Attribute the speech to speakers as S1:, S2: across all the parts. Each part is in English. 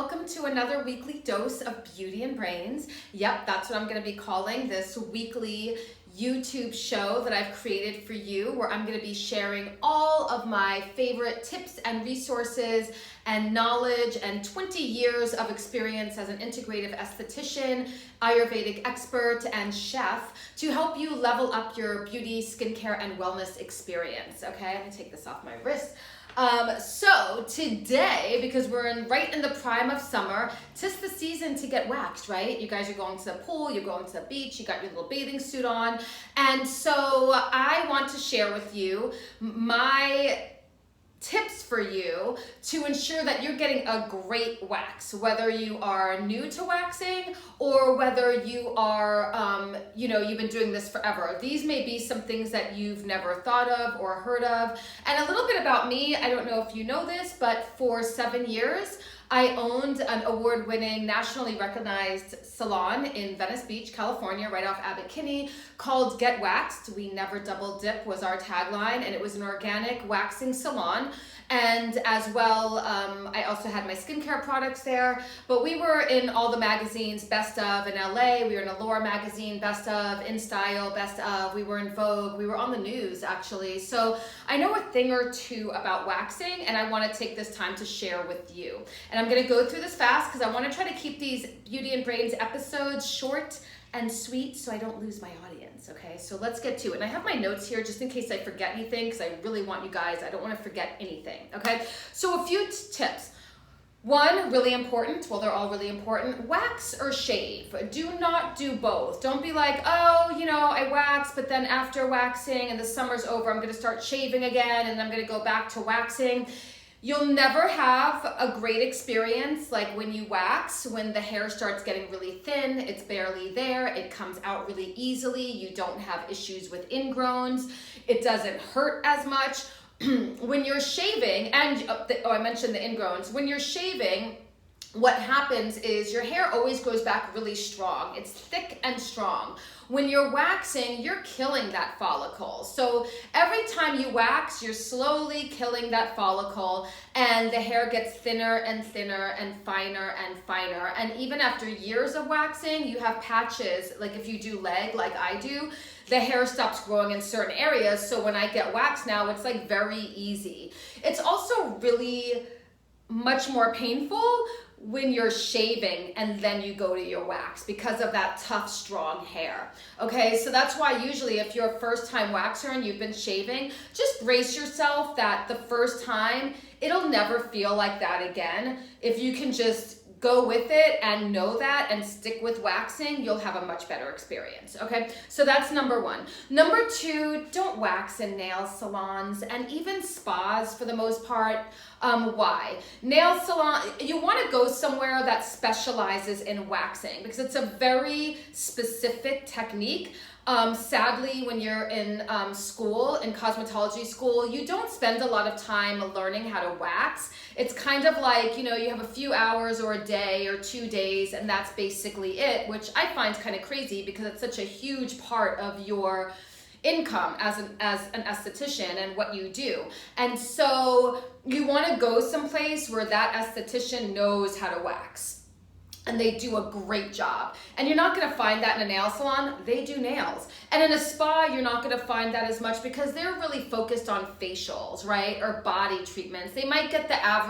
S1: welcome to another weekly dose of beauty and brains. Yep, that's what I'm going to be calling this weekly YouTube show that I've created for you, where I'm going to be sharing all of my favorite tips and resources and knowledge and 20 years of experience as an integrative esthetician, Ayurvedic expert, and chef to help you level up your beauty, skincare, and wellness experience. Okay, I'm going to take this off my wrist. So today, because we're right in the prime of summer, 'tis the season to get waxed, right? You guys are going to the pool, you're going to the beach, you got your little bathing suit on. And so I want to share with you my tips for you to ensure that you're getting a great wax, whether you are new to waxing or whether you are, you've been doing this forever. These may be some things that you've never thought of or heard of. And a little bit about me, I don't know if you know this, but for 7 years, I owned an award-winning, nationally recognized salon in Venice Beach, California, right off Abbot Kinney, called Get Waxed. We never double dip was our tagline, and it was an organic waxing salon. And as well, I also had my skincare products there, but we were in all the magazines, Best Of in LA, we were in Allure magazine, Best Of, InStyle, Best Of, we were in Vogue, we were on the news actually. So I know a thing or two about waxing, and I wanna take this time to share with you. And I'm gonna go through this fast because I wanna try to keep these Beauty and Brains episodes short and sweet so I don't lose my audience, okay? So let's get to it. And I have my notes here just in case I forget anything, because I really want you guys, I don't want to forget anything, okay? So a few tips. One, really important, well, they're all really important, wax or shave. Do not do both. Don't be like, oh, I wax, but then after waxing and the summer's over, I'm gonna start shaving again and I'm gonna go back to waxing. You'll never have a great experience like when you wax, when the hair starts getting really thin, it's barely there, it comes out really easily, you don't have issues with ingrowns, it doesn't hurt as much. When you're shaving, and I mentioned the ingrowns, when you're shaving, what happens is your hair always grows back really strong. It's thick and strong. When you're waxing, you're killing that follicle. So every time you wax, you're slowly killing that follicle, and the hair gets thinner and thinner and finer and finer. And even after years of waxing, you have patches, like if you do leg like I do, the hair stops growing in certain areas. So when I get waxed now, it's like very easy. It's also really much more painful when you're shaving and then you go to your wax because of that tough, strong hair. Okay, so that's why usually if you're a first time waxer and you've been shaving, just brace yourself that the first time, it'll never feel like that again. If you can just go with it and know that and stick with waxing, you'll have a much better experience, okay? So that's number one. Number two, don't wax in nail salons and even spas for the most part. Why? Nail salon, you wanna go somewhere that specializes in waxing because it's a very specific technique. Sadly, when you're in school, in cosmetology school, you don't spend a lot of time learning how to wax. It's kind of like, you have a few hours or a day or 2 days, and that's basically it, which I find kind of crazy because it's such a huge part of your income as an esthetician and what you do. And so you want to go someplace where that esthetician knows how to wax. And they do a great job. And you're not gonna find that in a nail salon, they do nails. And in a spa, you're not gonna find that as much because they're really focused on facials, right? Or body treatments. They might get that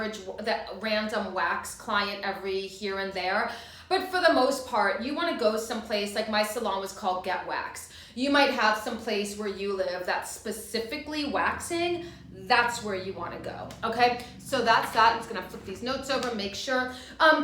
S1: random wax client every here and there. But for the most part, you wanna go someplace, like my salon was called Get Waxed. You might have some place where you live that's specifically waxing. That's where you want to go, okay? So that's that. I'm just gonna flip these notes over, make sure.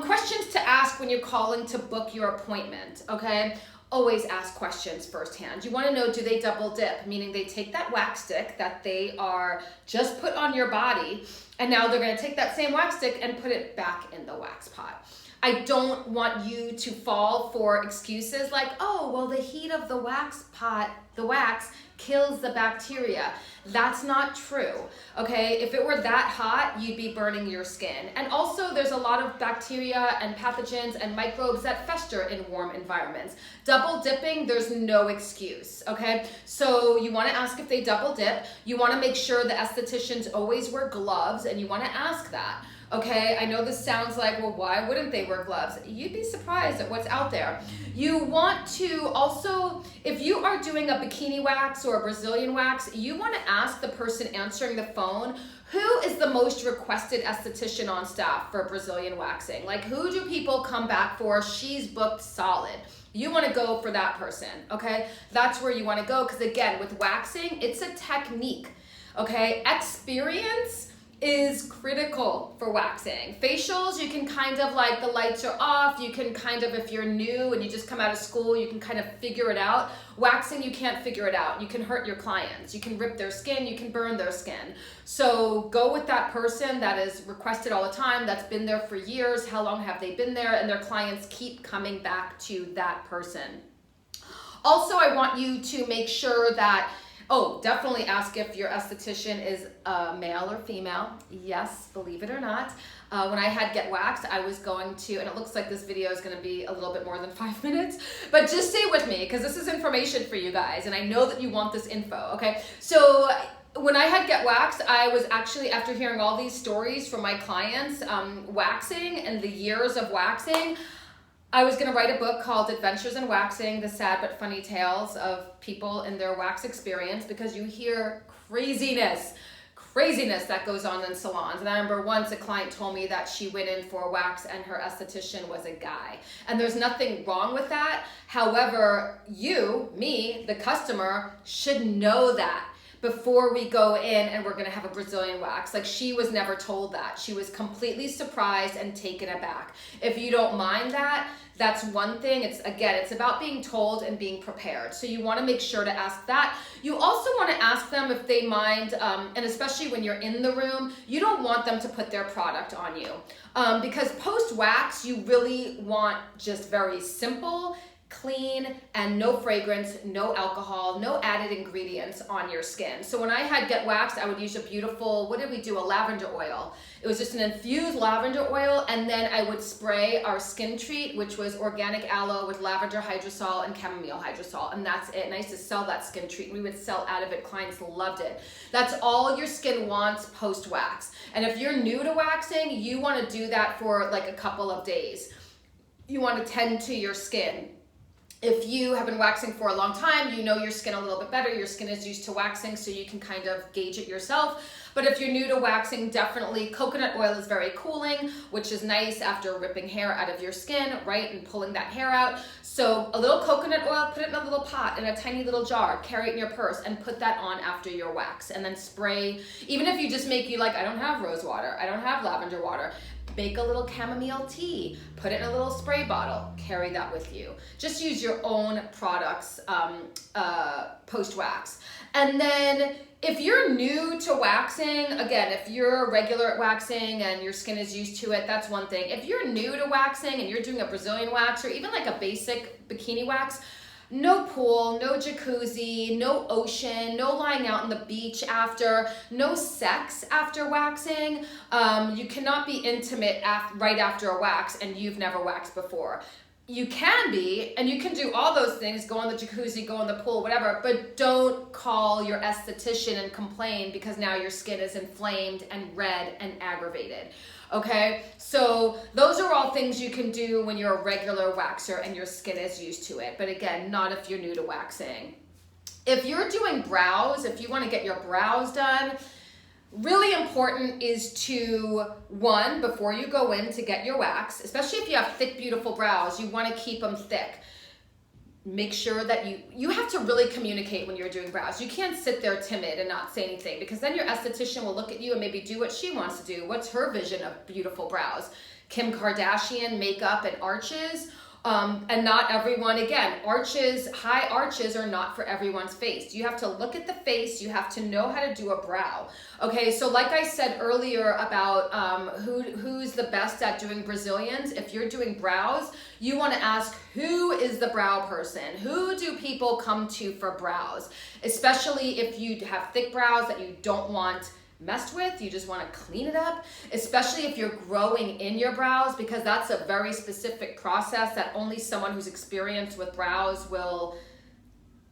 S1: Questions to ask when you're calling to book your appointment, okay? Always ask questions firsthand. You wanna know, do they double dip? Meaning they take that wax stick that they are just put on your body, and now they're gonna take that same wax stick and put it back in the wax pot. I don't want you to fall for excuses like, oh, well, the heat of the wax pot, the wax kills the bacteria. That's not true, okay? If it were that hot, you'd be burning your skin. And also there's a lot of bacteria and pathogens and microbes that fester in warm environments. Double dipping, there's no excuse, okay? So you wanna ask if they double dip. You wanna make sure the estheticians always wear gloves, and you wanna ask that. Okay, I know this sounds like, well, why wouldn't they wear gloves? You'd be surprised at what's out there. You want to also, if you are doing a bikini wax or a Brazilian wax, you want to ask the person answering the phone, who is the most requested esthetician on staff for Brazilian waxing? Like, who do people come back for? She's booked solid. You want to go for that person, okay? That's where you want to go, because again, with waxing, it's a technique, okay? Experience is critical for waxing. Facials, you can kind of like, the lights are off, you can kind of, if you're new and you just come out of school, you can kind of figure it out. Waxing, you can't figure it out. You can hurt your clients, you can rip their skin, you can burn their skin. So go with that person that is requested all the time, that's been there for years. How long have they been there? And their clients keep coming back to that person. Also, I want you to make sure that, oh, definitely ask if your esthetician is male or female. Yes, believe it or not. When I had Get Waxed, I was going to, and it looks like this video is going to be a little bit more than 5 minutes, but just stay with me because this is information for you guys, and I know that you want this info, okay? So when I had Get Waxed, I was actually, after hearing all these stories from my clients, waxing and the years of waxing, I was going to write a book called Adventures in Waxing, the sad but funny tales of people in their wax experience, because you hear craziness that goes on in salons. And I remember once a client told me that she went in for a wax and her esthetician was a guy. And there's nothing wrong with that. However, you, me, the customer, should know that before we go in and we're going to have a Brazilian wax. Like, she was never told that. She was completely surprised and taken aback. If you don't mind that, that's one thing. It's, again, it's about being told and being prepared. So you want to make sure to ask that. You also want to ask them if they mind, and especially when you're in the room, you don't want them to put their product on you. Because post-wax, you really want just very simple, clean, and no fragrance, no alcohol, no added ingredients on your skin. So when I had Get Waxed, I would use a beautiful, what did we do? A lavender oil. It was just an infused lavender oil, and then I would spray our skin treat, which was organic aloe with lavender hydrosol and chamomile hydrosol, and that's it. And I used to sell that skin treat. We would sell out of it. Clients loved it. That's all your skin wants post-wax. And if you're new to waxing, you want to do that for like a couple of days. You want to tend to your skin. If you have been waxing for a long time, you know your skin a little bit better. Your skin is used to waxing, so you can kind of gauge it yourself. But if you're new to waxing, definitely coconut oil is very cooling, which is nice after ripping hair out of your skin, right, and pulling that hair out. So a little coconut oil, put it in a little pot, in a tiny little jar, carry it in your purse, and put that on after your wax. And then spray, even if you just make, you like, I don't have rose water, I don't have lavender water, make a little chamomile tea, put it in a little spray bottle, carry that with you. Just use your own products post-wax. And then if you're new to waxing, again, if you're regular at waxing and your skin is used to it, that's one thing. If you're new to waxing and you're doing a Brazilian wax or even like a basic bikini wax, no pool, no jacuzzi, no ocean, no lying out on the beach after, no sex after waxing. You cannot be intimate right after a wax and you've never waxed before. You can be, and you can do all those things, go on the jacuzzi, go in the pool, whatever, but don't call your esthetician and complain because now your skin is inflamed and red and aggravated. Okay, so those are all things you can do when you're a regular waxer and your skin is used to it. But again, not if you're new to waxing. If you're doing brows, if you want to get your brows done, really important is to, one, before you go in to get your wax, especially if you have thick, beautiful brows, you want to keep them thick. Make sure that you have to really communicate when you're doing brows. You can't sit there timid and not say anything, because then your esthetician will look at you and maybe do what she wants to do. What's her vision of beautiful brows? Kim Kardashian makeup and arches? And not everyone, again, arches, high arches are not for everyone's face. You have to look at the face, you have to know how to do a brow. Okay, so like I said earlier about who's the best at doing Brazilians, if you're doing brows, you want to ask, who is the brow person? Who do people come to for brows? Especially if you have thick brows that you don't want messed with, you just want to clean it up, especially if you're growing in your brows, because that's a very specific process that only someone who's experienced with brows will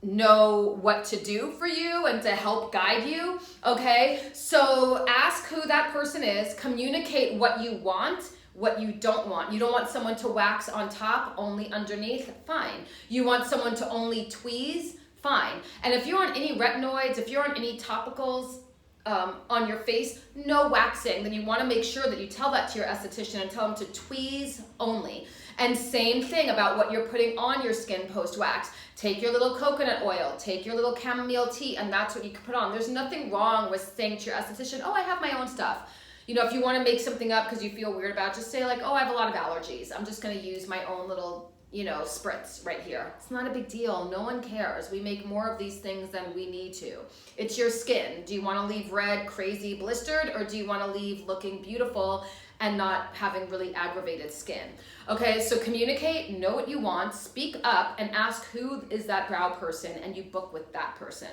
S1: know what to do for you and to help guide you, okay? So ask who that person is, communicate what you want, what you don't want. You don't want someone to wax on top, only underneath, fine. You want someone to only tweeze, fine. And if you're on any retinoids, if you're on any topicals on your face, no waxing, then you want to make sure that you tell that to your esthetician and tell them to tweeze only. And same thing about what you're putting on your skin post-wax. Take your little coconut oil, take your little chamomile tea, and that's what you can put on. There's nothing wrong with saying to your esthetician, oh, I have my own stuff. You know, if you want to make something up because you feel weird about it, just say like, oh, I have a lot of allergies. I'm just going to use my own little, you know, spritz right here. It's not a big deal. No one cares. We make more of these things than we need to. It's your skin. Do you want to leave red, crazy, blistered, or do you want to leave looking beautiful and not having really aggravated skin? Okay, so communicate, know what you want, speak up, and ask who is that brow person, and you book with that person.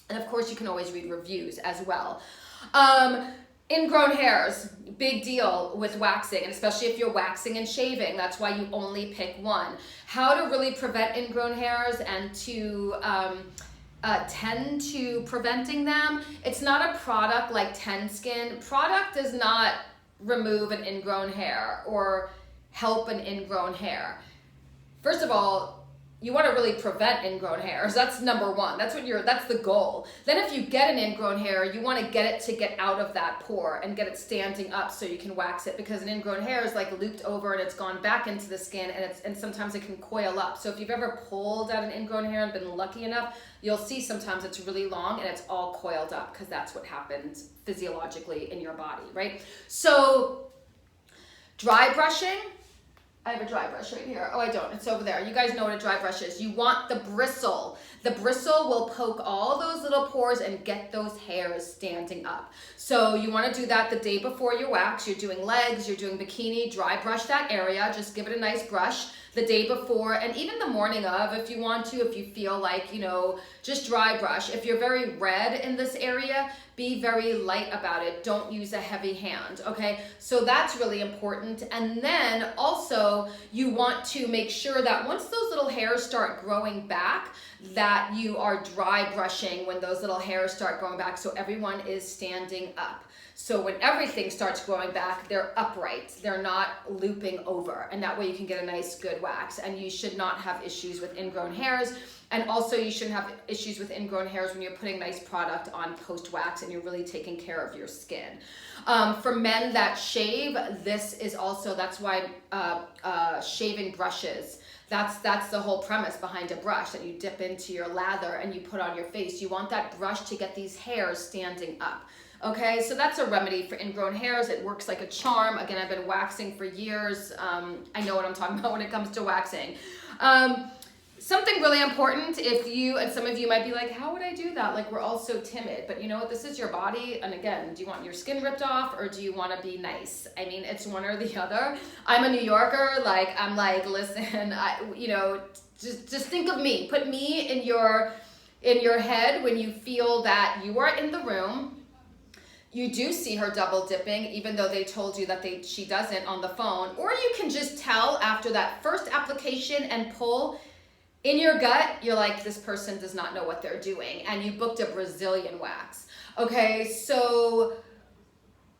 S1: And of course, you can always read reviews as well. Ingrown hairs, big deal with waxing, and especially if you're waxing and shaving. That's why you only pick one. How to really prevent ingrown hairs and to tend to preventing them. It's not a product like Ten Skin. Product does not remove an ingrown hair or help an ingrown hair. First of all, you want to really prevent ingrown hairs. That's number one. That's the goal. Then if you get an ingrown hair, you want to get it to get out of that pore and get it standing up so you can wax it, because an ingrown hair is like looped over and it's gone back into the skin, and sometimes it can coil up. So if you've ever pulled out an ingrown hair and been lucky enough, you'll see sometimes it's really long and it's all coiled up, because that's what happens physiologically in your body, right? So dry brushing. I have a dry brush right here. Oh, I don't. It's over there. You guys know what a dry brush is. You want the bristle. The bristle will poke all those little pores and get those hairs standing up. So you want to do that the day before your wax. You're doing legs, you're doing bikini, dry brush that area. Just give it a nice brush the day before, and even the morning of if you want to, if you feel like, you know, just dry brush. If you're very red in this area, be very light about it. Don't use a heavy hand, okay? So that's really important. And then also you want to make sure that once those little hairs start growing back, that you are dry brushing when those little hairs start growing back, so everyone is standing up. So when everything starts growing back, they're upright. They're not looping over. And that way you can get a nice good wax. And you should not have issues with ingrown hairs. And also you shouldn't have issues with ingrown hairs when you're putting nice product on post-wax and you're really taking care of your skin. For men that shave, that's why shaving brushes, that's the whole premise behind a brush, that you dip into your lather and you put on your face. You want that brush to get these hairs standing up. Okay, so that's a remedy for ingrown hairs. It works like a charm. Again, I've been waxing for years. I know what I'm talking about when it comes to waxing. Something really important, and some of you might be like, how would I do that? Like, we're all so timid, but you know what? This is your body. And again, do you want your skin ripped off or do you want to be nice? I mean, it's one or the other. I'm a New Yorker. I'm like, listen, just think of me. Put me in your head when you feel that you are in the room. You do see her double dipping, even though they told you that she doesn't on the phone. Or you can just tell after that first application and pull in your gut, you're like, this person does not know what they're doing. And you booked a Brazilian wax. Okay, so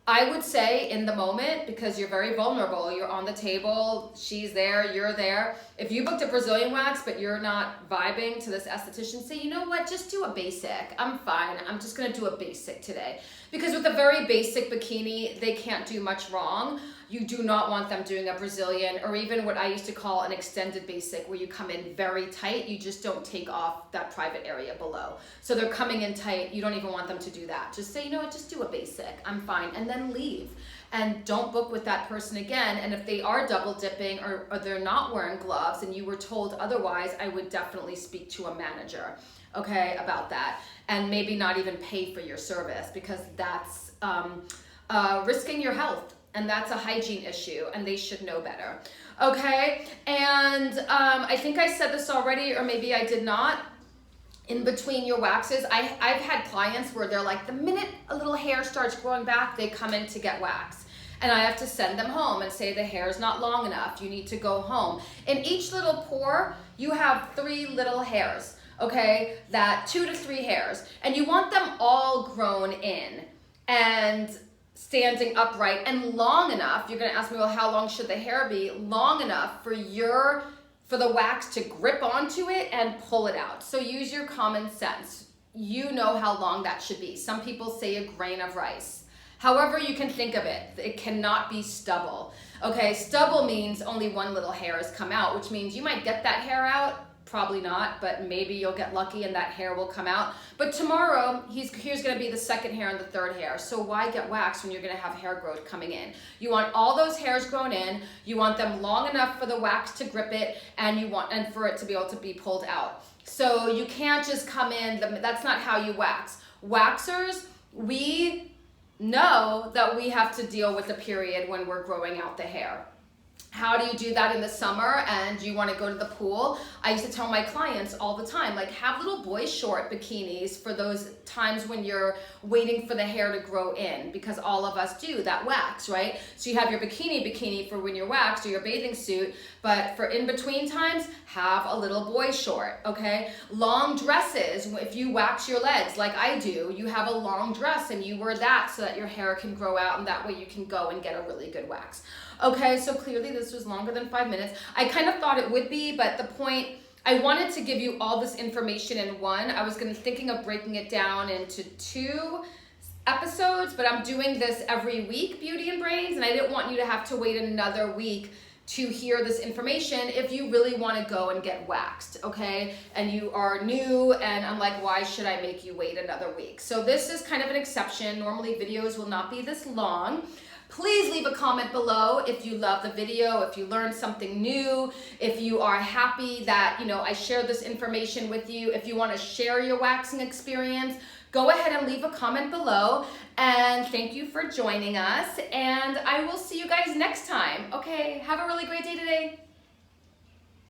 S1: I would say in the moment, because you're very vulnerable, you're on the table, she's there, you're there. If you booked a Brazilian wax, but you're not vibing to this esthetician, say, you know what, just do a basic. I'm fine. I'm just going to do a basic today. Because with a very basic bikini, they can't do much wrong. You do not want them doing a Brazilian, or even what I used to call an extended basic, where you come in very tight. You just don't take off that private area below. So they're coming in tight. You don't even want them to do that. Just say, you know what, just do a basic. I'm fine. And then leave. And don't book with that person again. And if they are double dipping or they're not wearing gloves and you were told otherwise, I would definitely speak to a manager, okay, about that. And maybe not even pay for your service, because that's risking your health. And that's a hygiene issue, and they should know better. Okay, and I think I said this already, or maybe I did not. In between your waxes, I've had clients where they're like, the minute a little hair starts growing back, they come in to get waxed. And I have to send them home and say, the hair's not long enough, you need to go home. In each little pore, you have 3 little hairs. okay, that 2 to 3 hairs, and you want them all grown in and standing upright and long enough. You're gonna ask me, well, how long should the hair be? Long enough for the wax to grip onto it and pull it out. So use your common sense. You know how long that should be. Some people say a grain of rice. However you can think of it, it cannot be stubble. Okay, stubble means only one little hair has come out, which means you might get that hair out, probably not, but maybe you'll get lucky and that hair will come out. But tomorrow, here's gonna be the second hair and the third hair. So why get waxed when you're gonna have hair growth coming in? You want all those hairs grown in, you want them long enough for the wax to grip it, and for it to be able to be pulled out. So you can't just come in, that's not how you wax. Waxers, we know that we have to deal with the period when we're growing out the hair. How do you do that in the summer and you want to go to the pool? I used to tell my clients all the time, like, have little boy short bikinis for those times when you're waiting for the hair to grow in, because all of us do that wax, right? So you have your bikini for when you're waxed, or your bathing suit, but for in between times, have a little boy short, okay? Long dresses, if you wax your legs like I do, you have a long dress and you wear that so that your hair can grow out, and that way you can go and get a really good wax. Okay, so clearly this was longer than 5 minutes. I kind of thought it would be, but the point, I wanted to give you all this information in one. I was thinking of breaking it down into 2 episodes, but I'm doing this every week, Beauty and Brains, and I didn't want you to have to wait another week to hear this information if you really want to go and get waxed, okay? And you are new, and I'm like, why should I make you wait another week? So this is kind of an exception. Normally videos will not be this long. Please leave a comment below if you love the video, if you learned something new, if you are happy that, I shared this information with you. If you want to share your waxing experience, go ahead and leave a comment below. And thank you for joining us. And I will see you guys next time. Okay, have a really great day today.